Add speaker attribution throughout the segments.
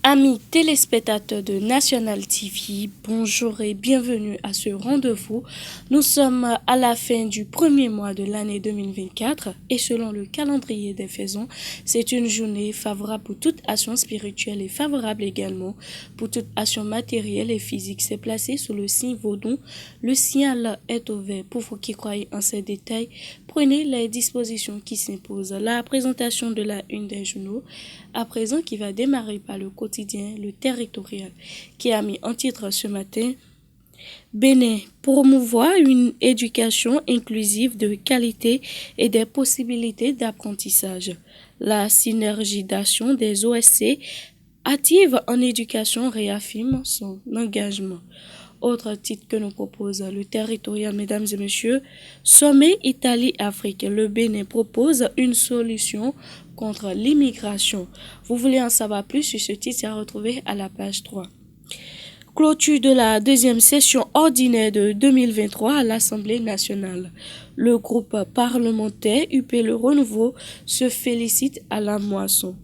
Speaker 1: Amis téléspectateurs de National TV, bonjour et bienvenue à ce rendez-vous. Nous sommes à la fin du premier mois de l'année 2024 et selon le calendrier des faisans, c'est une journée favorable pour toute action spirituelle et favorable également pour toute action matérielle et physique. C'est placé sous le signe Vaudou. Le ciel est ouvert. Pour vous qui croyez en ces détails, prenez les dispositions qui s'imposent. La présentation de la une des journaux, à présent qui va démarrer par le quotidien, le territorial, qui a mis en titre ce matin Bénin promouvoir une éducation inclusive de qualité et des possibilités d'apprentissage. La synergie d'action des OSC active en éducation réaffirme son engagement. Autre titre que nous propose le territorial, mesdames et messieurs, Sommet Italie-Afrique. Le Bénin propose une solution contre l'immigration. Vous voulez en savoir plus sur ce titre, c'est à retrouver à la page 3. Clôture de la deuxième session ordinaire de 2023 à l'Assemblée nationale. Le groupe parlementaire UP Le Renouveau se félicite à la moisson.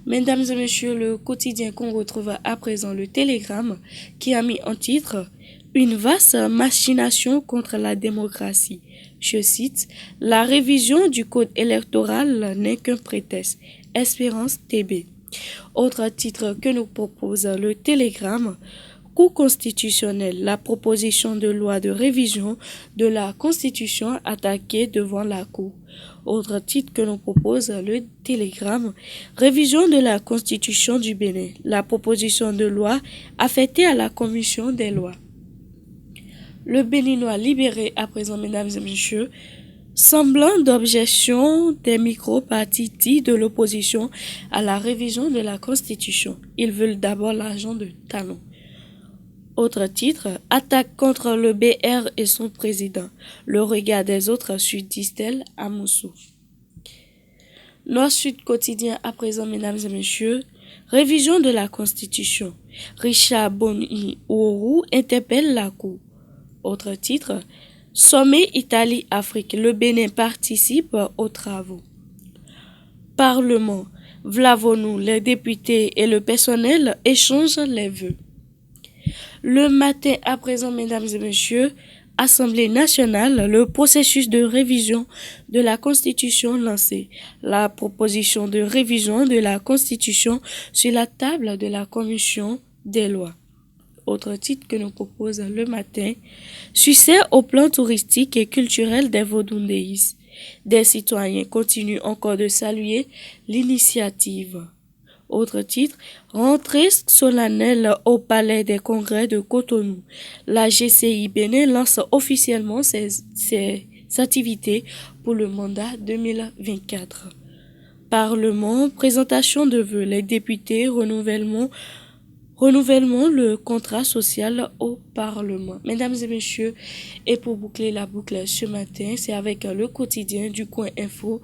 Speaker 1: Mesdames et messieurs, le quotidien qu'on retrouve à présent, le Télégramme, qui a mis en titre « Une vaste machination contre la démocratie ». Je cite « La révision du code électoral n'est qu'un prétexte. Espérance TB ». Autre titre que nous propose le Télégramme, Cour constitutionnelle, la proposition de loi de révision de la Constitution attaquée devant la Cour. Autre titre que nous propose le Télégramme, révision de la Constitution du Bénin, la proposition de loi affectée à la Commission des lois. Le Béninois libéré à présent, mesdames et messieurs, semblant d'objection des micro-partis dits de l'opposition à la révision de la Constitution. Ils veulent d'abord l'argent de talon. Autre titre, attaque contre le BR et son président. Le regard des autres sur Distel à Moussou. Nord-Sud quotidien à présent, mesdames et messieurs, révision de la Constitution. Richard Boni-Ourou interpelle la Cour. Autre titre, Sommet Italie-Afrique. Le Bénin participe aux travaux. Parlement. Vlavonu, les députés et le personnel échangent les vœux. Le matin à présent, mesdames et messieurs, Assemblée nationale, le processus de révision de la Constitution lancé. La proposition de révision de la Constitution sur la table de la Commission des lois. Autre titre que nous propose le matin, succès au plan touristique et culturel des Vodundéis. Des citoyens continuent encore de saluer l'initiative. Autre titre, rentrée solennelle au Palais des Congrès de Cotonou. La GCI Bénin lance officiellement ses activités pour le mandat 2024. Parlement, présentation de vœux, les députés, renouvellement le contrat social au Parlement. Mesdames et messieurs, et pour boucler la boucle ce matin, c'est avec le quotidien du Coin Info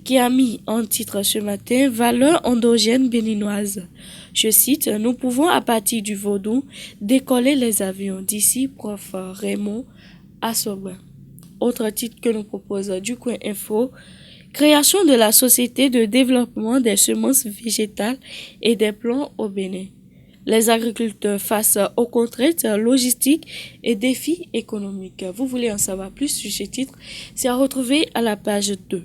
Speaker 1: qui a mis en titre ce matin « Valeurs endogènes béninoises ». Je cite « Nous pouvons à partir du vaudou décoller les avions » d'ici prof Raymond Assobin. Autre titre que nous propose du Coin Info, création de la Société de développement des semences végétales et des plants au Bénin. Les agriculteurs face aux contraintes logistiques et défis économiques. Vous voulez en savoir plus sur ce titre? C'est à retrouver à la page 2.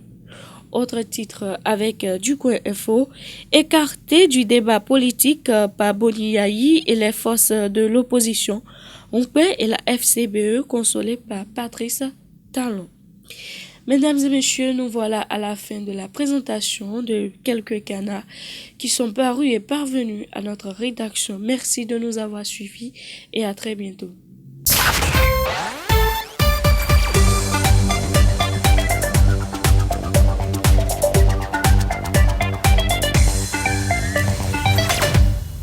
Speaker 1: Autre titre avec du Coin Info, écarté du débat politique par Boniaï et les forces de l'opposition. Ompé et la FCBE consolés par Patrice Talon. Mesdames et messieurs, nous voilà à la fin de la présentation de quelques canards qui sont parus et parvenus à notre rédaction. Merci de nous avoir suivis et à très bientôt.